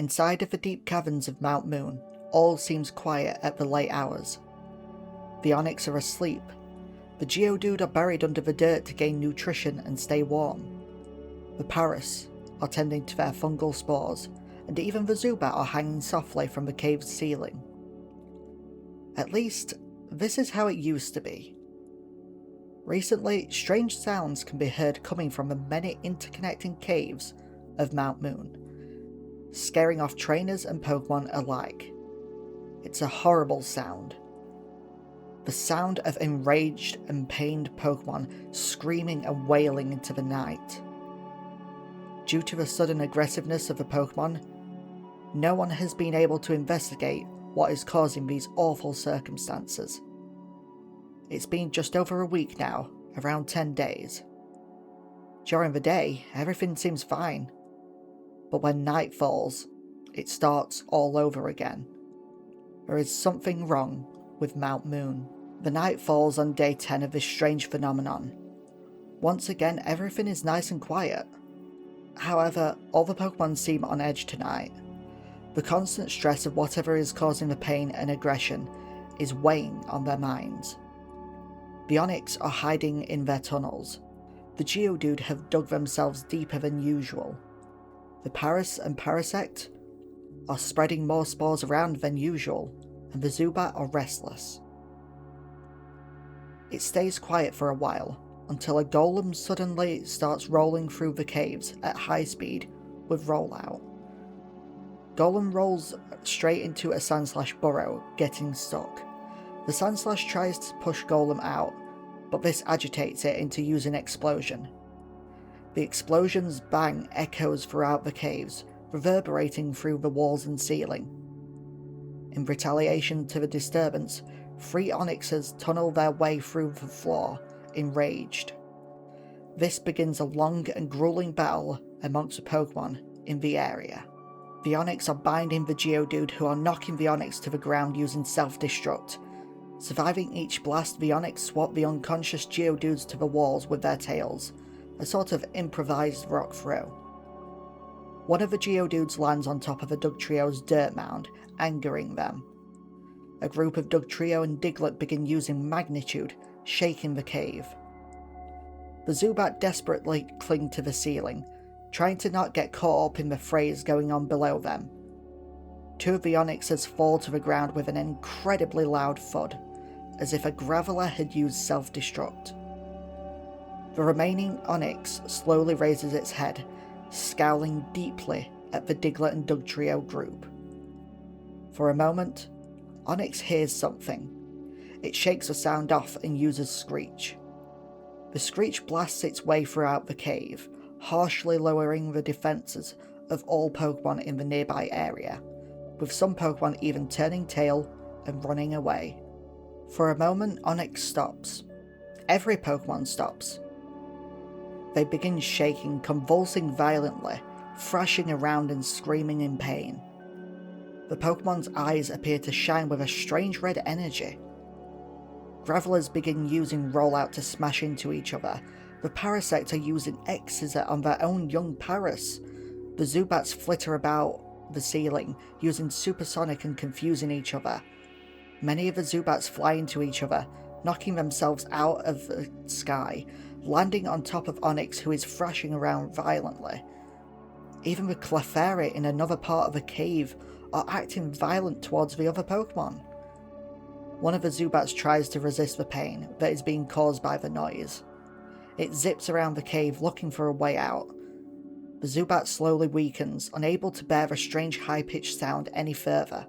Inside of the deep caverns of Mount Moon, all seems quiet at the late hours. The Onyx are asleep. The Geodude are buried under the dirt to gain nutrition and stay warm. The Paras are tending to their fungal spores, and even the Zubat are hanging softly from the cave's ceiling. At least, this is how it used to be. Recently, strange sounds can be heard coming from the many interconnecting caves of Mount Moon, scaring off trainers and Pokemon alike. It's a horrible sound. The sound of enraged and pained Pokemon screaming and wailing into the night. Due to the sudden aggressiveness of the Pokemon, no one has been able to investigate what is causing these awful circumstances. It's been just over a week now, around 10 days. During the day, everything seems fine, but when night falls, it starts all over again. There is something wrong with Mount Moon. The night falls on day 10 of this strange phenomenon. Once again, everything is nice and quiet. However, all the Pokemon seem on edge tonight. The constant stress of whatever is causing the pain and aggression is weighing on their minds. The Onyx are hiding in their tunnels. The Geodude have dug themselves deeper than usual. The Paras and Parasect are spreading more spores around than usual, and the Zubat are restless. It stays quiet for a while, until a golem suddenly starts rolling through the caves at high speed with rollout. Golem rolls straight into a Sandslash burrow, getting stuck. The Sandslash tries to push Golem out, but this agitates it into using Explosion. The explosion's bang echoes throughout the caves, reverberating through the walls and ceiling. In retaliation to the disturbance, 3 Onyxes tunnel their way through the floor, enraged. This begins a long and grueling battle amongst the Pokemon in the area. The Onyx are binding the Geodude, who are knocking the Onyx to the ground using self-destruct. Surviving each blast, the Onyx swap the unconscious Geodudes to the walls with their tails, a sort of improvised rock throw. One of the Geodudes lands on top of the Dugtrio's dirt mound, angering them. A group of Dugtrio and Diglett begin using Magnitude, shaking the cave. The Zubat desperately cling to the ceiling, trying to not get caught up in the frays going on below them. 2 of the Onyxes fall to the ground with an incredibly loud thud, as if a Graveler had used self-destruct. The remaining Onyx slowly raises its head, scowling deeply at the Diglett and Dugtrio group. For a moment, Onyx hears something. It shakes the sound off and uses Screech. The Screech blasts its way throughout the cave, harshly lowering the defenses of all Pokemon in the nearby area, with some Pokemon even turning tail and running away. For a moment, Onyx stops. Every Pokemon stops. They begin shaking, convulsing violently, thrashing around and screaming in pain. The Pokemon's eyes appear to shine with a strange red energy. Gravelers begin using Rollout to smash into each other. The Parasect are using X-Scissor on their own young Paras. The Zubats flitter about the ceiling, using Supersonic and confusing each other. Many of the Zubats fly into each other, knocking themselves out of the sky, landing on top of Onyx, who is thrashing around violently. Even the Clefairy in another part of the cave are acting violent towards the other Pokemon. One of the Zubats tries to resist the pain that is being caused by the noise. It zips around the cave looking for a way out. The Zubat slowly weakens, unable to bear the strange high-pitched sound any further.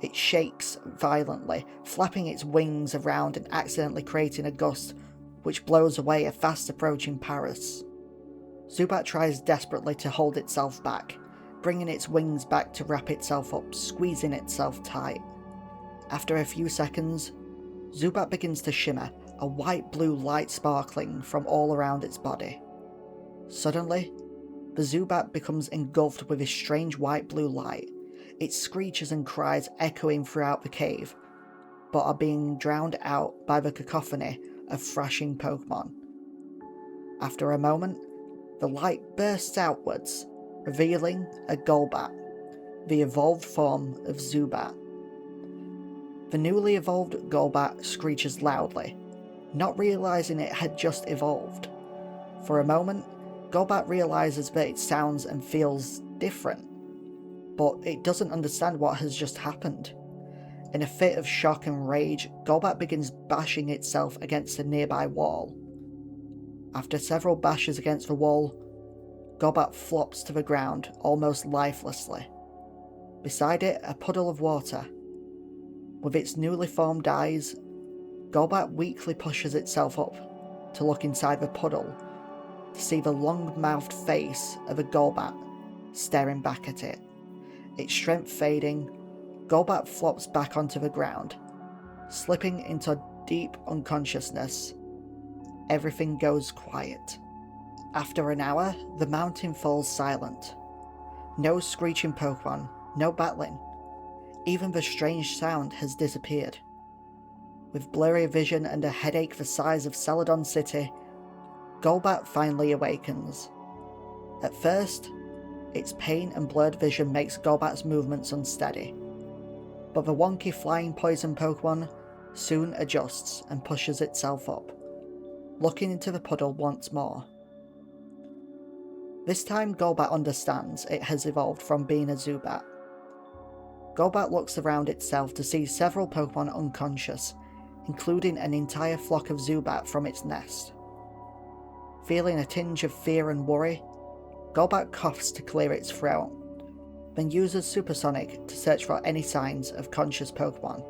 It shakes violently, flapping its wings around and accidentally creating a gust which blows away a fast-approaching Paras. Zubat tries desperately to hold itself back, bringing its wings back to wrap itself up, squeezing itself tight. After a few seconds, Zubat begins to shimmer, a white-blue light sparkling from all around its body. Suddenly, the Zubat becomes engulfed with this strange white-blue light. Its screeches and cries echoing throughout the cave, but are being drowned out by the cacophony of thrashing Pokemon. After a moment, the light bursts outwards, revealing a Golbat, the evolved form of Zubat. The newly evolved Golbat screeches loudly, not realizing it had just evolved. For a moment, Golbat realizes that it sounds and feels different, but it doesn't understand what has just happened. In a fit of shock and rage, Golbat begins bashing itself against a nearby wall. After several bashes against the wall, Golbat flops to the ground almost lifelessly. Beside it, a puddle of water. With its newly formed eyes, Golbat weakly pushes itself up to look inside the puddle to see the long-mouthed face of a Golbat staring back at it. Its strength fading, Golbat flops back onto the ground, slipping into deep unconsciousness. Everything goes quiet. After an hour, the mountain falls silent. No screeching Pokemon, no battling. Even the strange sound has disappeared. With blurry vision and a headache the size of Celadon City, Golbat finally awakens. At first, its pain and blurred vision makes Golbat's movements unsteady, but the wonky flying poison Pokemon soon adjusts and pushes itself up, looking into the puddle once more. This time Golbat understands it has evolved from being a Zubat. Golbat looks around itself to see several Pokemon unconscious, including an entire flock of Zubat from its nest. Feeling a tinge of fear and worry, Golbat coughs to clear its throat, then uses Supersonic to search for any signs of conscious Pokemon.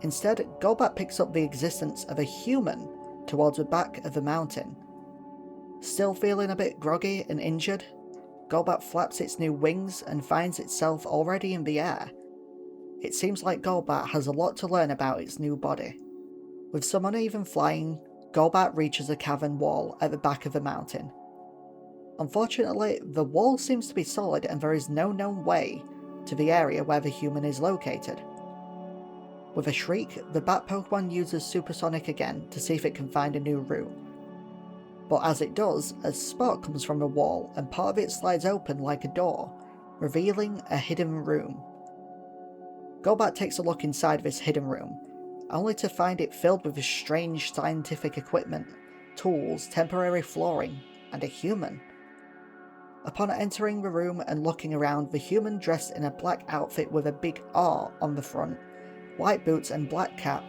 Instead, Golbat picks up the existence of a human towards the back of the mountain. Still feeling a bit groggy and injured, Golbat flaps its new wings and finds itself already in the air. It seems like Golbat has a lot to learn about its new body. With some uneven flying, Golbat reaches a cavern wall at the back of the mountain. Unfortunately, the wall seems to be solid and there is no known way to the area where the human is located. With a shriek, the Bat Pokemon uses Supersonic again to see if it can find a new route. But as it does, a spark comes from the wall and part of it slides open like a door, revealing a hidden room. Golbat takes a look inside this hidden room, only to find it filled with strange scientific equipment, tools, temporary flooring, and a human. Upon entering the room and looking around, the human dressed in a black outfit with a big R on the front, white boots and black cap,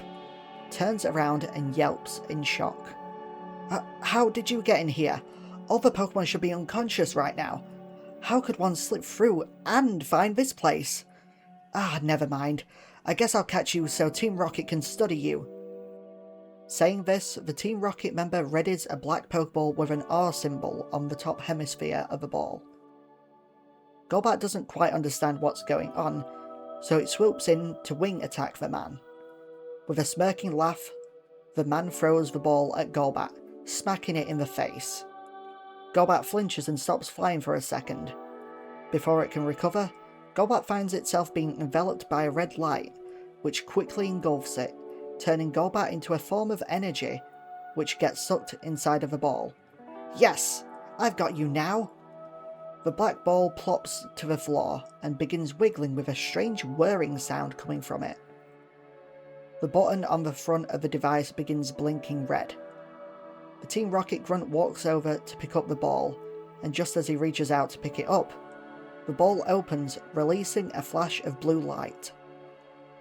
turns around and yelps in shock. How did you get in here? All the Pokemon should be unconscious right now. How could one slip through and find this place? Never mind. I guess I'll catch you so Team Rocket can study you. Saying this, the Team Rocket member readies a black Pokeball with an R symbol on the top hemisphere of the ball. Golbat doesn't quite understand what's going on, so it swoops in to wing attack the man. With a smirking laugh, the man throws the ball at Golbat, smacking it in the face. Golbat flinches and stops flying for a second. Before it can recover, Golbat finds itself being enveloped by a red light, which quickly engulfs it, turning Golbat into a form of energy, which gets sucked inside of the ball. Yes! I've got you now! The black ball plops to the floor and begins wiggling with a strange whirring sound coming from it. The button on the front of the device begins blinking red. The Team Rocket grunt walks over to pick up the ball, and just as he reaches out to pick it up, the ball opens, releasing a flash of blue light.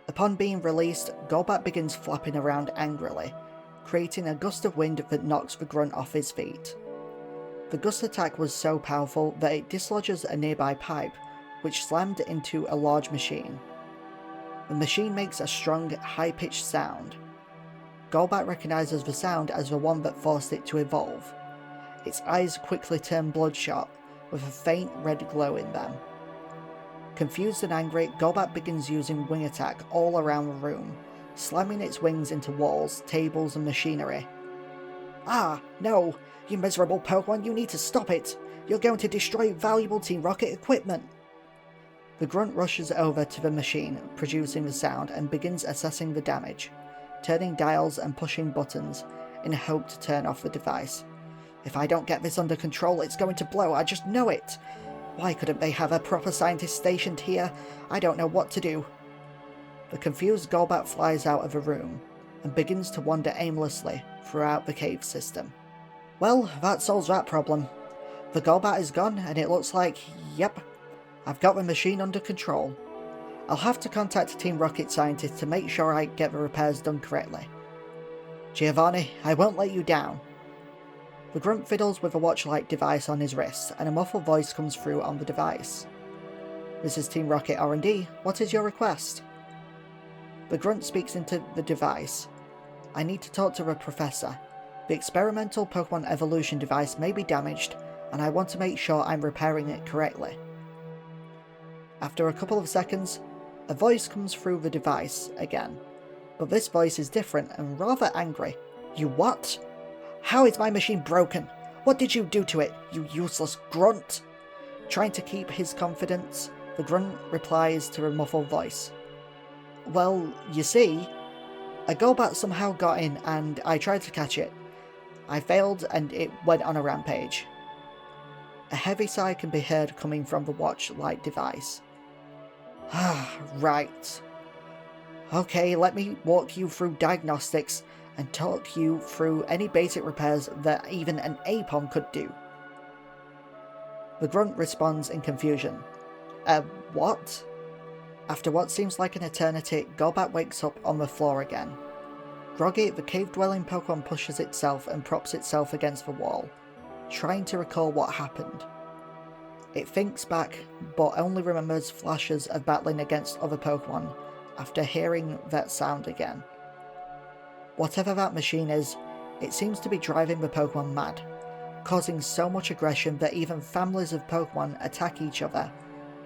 Upon being released, Golbat begins flapping around angrily, creating a gust of wind that knocks the grunt off his feet. The gust attack was so powerful that it dislodges a nearby pipe, which slammed into a large machine. The machine makes a strong, high-pitched sound. Golbat recognizes the sound as the one that forced it to evolve. Its eyes quickly turn bloodshot, with a faint red glow in them. Confused and angry, Golbat begins using Wing Attack all around the room, slamming its wings into walls, tables and machinery. No! You miserable Pokemon, you need to stop it! You're going to destroy valuable Team Rocket equipment! The grunt rushes over to the machine, producing the sound, and begins assessing the damage, turning dials and pushing buttons, in hope to turn off the device. If I don't get this under control, it's going to blow, I just know it! Why couldn't they have a proper scientist stationed here? I don't know what to do. The confused Golbat flies out of the room and begins to wander aimlessly throughout the cave system. Well, that solves that problem. The Golbat is gone, and it looks like, yep, I've got the machine under control. I'll have to contact Team Rocket scientists to make sure I get the repairs done correctly. Giovanni, I won't let you down. The grunt fiddles with a watch-like device on his wrist, and a muffled voice comes through on the device. This is Team Rocket R&D, what is your request? The grunt speaks into the device. I need to talk to the professor. The experimental Pokémon Evolution Device may be damaged, and I want to make sure I'm repairing it correctly. After a couple of seconds, a voice comes through the device again, but this voice is different and rather angry. You what? How is my machine broken? What did you do to it, you useless grunt? Trying to keep his confidence, the grunt replies to a muffled voice. Well, you see, a Golbat somehow got in and I tried to catch it. I failed and it went on a rampage. A heavy sigh can be heard coming from the watch-like device. Right. Okay, let me walk you through diagnostics and talk you through any basic repairs that even an Apom could do. The grunt responds in confusion. What? After what seems like an eternity, Golbat wakes up on the floor again. Groggy, the cave-dwelling Pokemon pushes itself and props itself against the wall, trying to recall what happened. It thinks back, but only remembers flashes of battling against other Pokemon after hearing that sound again. Whatever that machine is, it seems to be driving the Pokemon mad, causing so much aggression that even families of Pokemon attack each other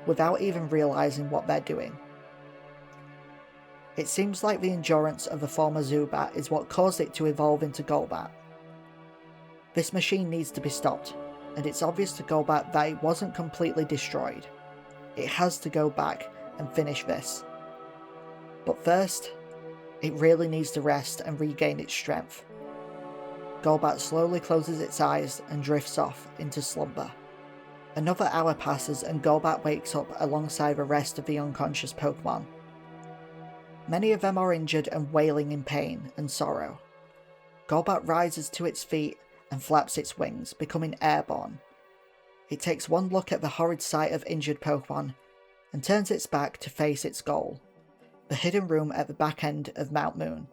without even realizing what they're doing. It seems like the endurance of the former Zubat is what caused it to evolve into Golbat. This machine needs to be stopped, and it's obvious to Golbat that it wasn't completely destroyed. It has to go back and finish this. But first, it really needs to rest and regain its strength. Golbat slowly closes its eyes and drifts off into slumber. Another hour passes and Golbat wakes up alongside the rest of the unconscious Pokemon. Many of them are injured and wailing in pain and sorrow. Golbat rises to its feet and flaps its wings, becoming airborne. It takes one look at the horrid sight of injured Pokemon and turns its back to face its goal, the hidden room at the back end of Mount Moon.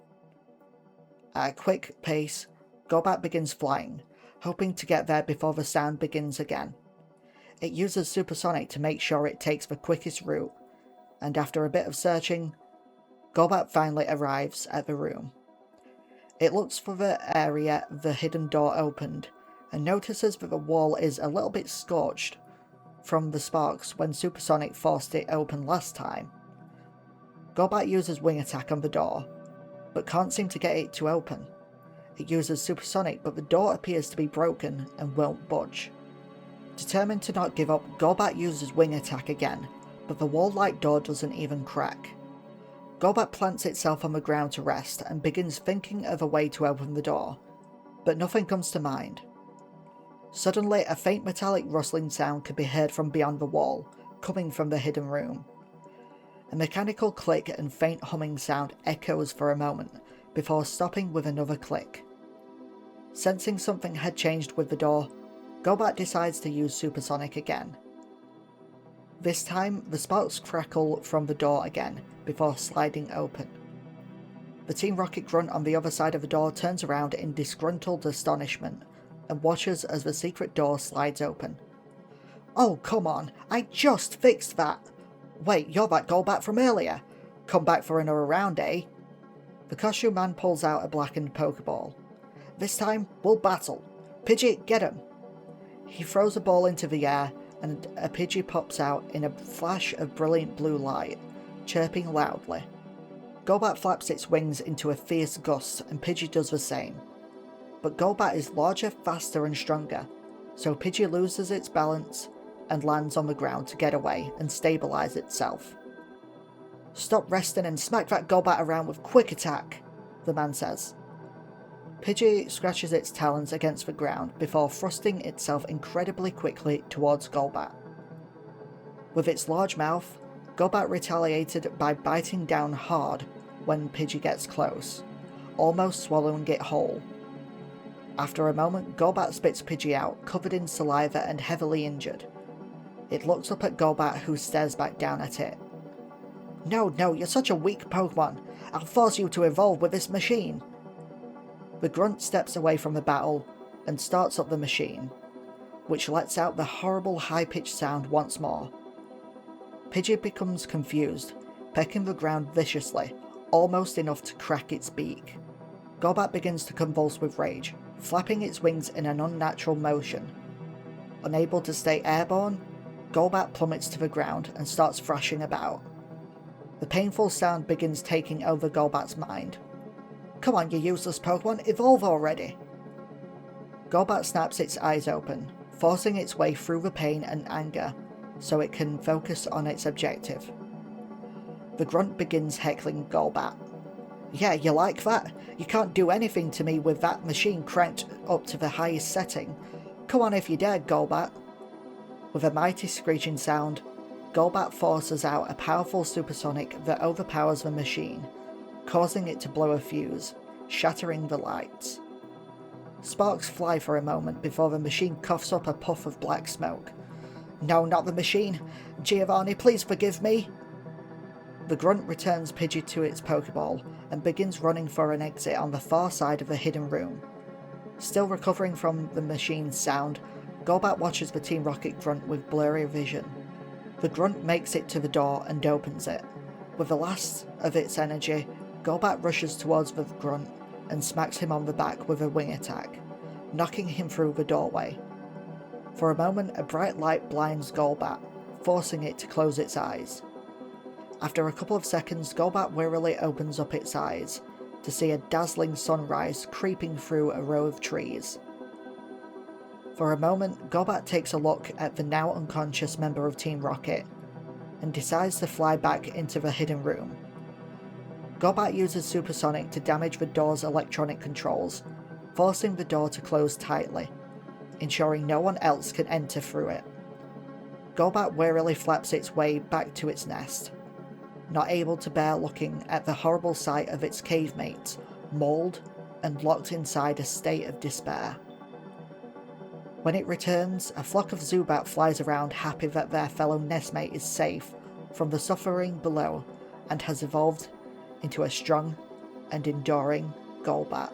At a quick pace, Golbat begins flying, hoping to get there before the sound begins again. It uses Supersonic to make sure it takes the quickest route, and after a bit of searching, Golbat finally arrives at the room. It looks for the area the hidden door opened, and notices that the wall is a little bit scorched from the sparks when Supersonic forced it open last time. Golbat uses Wing Attack on the door, but can't seem to get it to open. It uses Supersonic, but the door appears to be broken and won't budge. Determined to not give up, Golbat uses Wing Attack again, but the wall-like door doesn't even crack. Golbat plants itself on the ground to rest and begins thinking of a way to open the door, but nothing comes to mind. Suddenly, a faint metallic rustling sound can be heard from beyond the wall, coming from the hidden room. A mechanical click and faint humming sound echoes for a moment, before stopping with another click. Sensing something had changed with the door, Golbat decides to use Supersonic again. This time, the sparks crackle from the door again, before sliding open. The Team Rocket grunt on the other side of the door turns around in disgruntled astonishment, and watches as the secret door slides open. Oh, come on, I just fixed that! Wait, you're that Golbat from earlier? Come back for another round, eh? The costume man pulls out a blackened Pokeball. This time, we'll battle. Pidgey, get him! He throws a ball into the air, and a Pidgey pops out in a flash of brilliant blue light, chirping loudly. Golbat flaps its wings into a fierce gust, and Pidgey does the same. But Golbat is larger, faster, and stronger, so Pidgey loses its balance and lands on the ground to get away and stabilize itself. Stop resting and smack that Golbat around with Quick Attack, the man says. Pidgey scratches its talons against the ground before thrusting itself incredibly quickly towards Golbat. With its large mouth, Golbat retaliated by biting down hard when Pidgey gets close, almost swallowing it whole. After a moment, Golbat spits Pidgey out, covered in saliva and heavily injured. It looks up at Golbat, who stares back down at it. No, you're such a weak Pokemon. I'll force you to evolve with this machine. The grunt steps away from the battle and starts up the machine, which lets out the horrible high-pitched sound once more. Pidgey becomes confused, pecking the ground viciously, almost enough to crack its beak. Golbat begins to convulse with rage, flapping its wings in an unnatural motion. Unable to stay airborne, Golbat plummets to the ground and starts thrashing about. The painful sound begins taking over Golbat's mind. Come on, you useless Pokemon, evolve already! Golbat snaps its eyes open, forcing its way through the pain and anger so it can focus on its objective. The grunt begins heckling Golbat. Yeah, you like that? You can't do anything to me with that machine cranked up to the highest setting. Come on if you dare, Golbat. With a mighty screeching sound, Golbat forces out a powerful supersonic that overpowers the machine, causing it to blow a fuse, shattering the lights. Sparks fly for a moment before the machine coughs up a puff of black smoke. No, not the machine! Giovanni, please forgive me! The grunt returns Pidgey to its Pokeball and begins running for an exit on the far side of the hidden room. Still recovering from the machine's sound, Golbat watches the Team Rocket grunt with blurry vision. The grunt makes it to the door and opens it. With the last of its energy, Golbat rushes towards the grunt and smacks him on the back with a wing attack, knocking him through the doorway. For a moment, a bright light blinds Golbat, forcing it to close its eyes. After a couple of seconds, Golbat wearily opens up its eyes to see a dazzling sunrise creeping through a row of trees. For a moment, Golbat takes a look at the now unconscious member of Team Rocket and decides to fly back into the hidden room. Golbat uses Supersonic to damage the door's electronic controls, forcing the door to close tightly, ensuring no one else can enter through it. Golbat warily flaps its way back to its nest, not able to bear looking at the horrible sight of its cave mates, mauled and locked inside a state of despair. When it returns, a flock of Zubat flies around, happy that their fellow nestmate is safe from the suffering below and has evolved into a strong and enduring Golbat.